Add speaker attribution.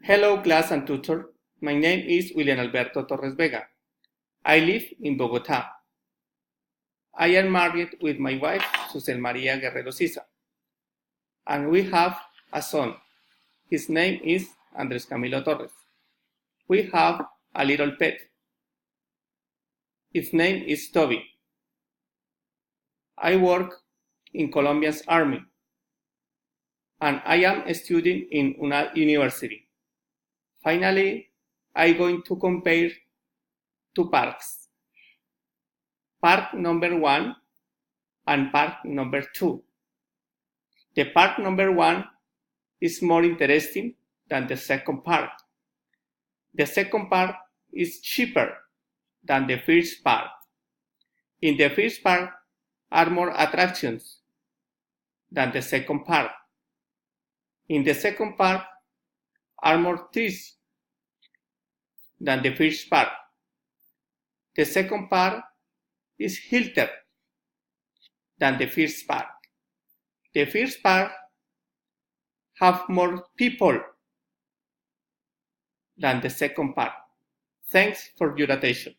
Speaker 1: Hello, class and tutor. My name is William Alberto Torres Vega. I live in Bogota. I am married with my wife, Susel Maria Guerrero Sisa, and we have a son. His name is Andres Camilo Torres. We have a little pet. Its name is Toby. I work in Colombia's army, and I am studying in una university. Finally, I'm going to compare two parks. Park number 1 and park number 2. The park number 1 is more interesting than the second park. The second park is cheaper than the first park. In the first park are more attractions than the second park. In the second park are more trees than the first park. The second park is healthier than the first park. The first park have more people than the second park. Thanks for your attention.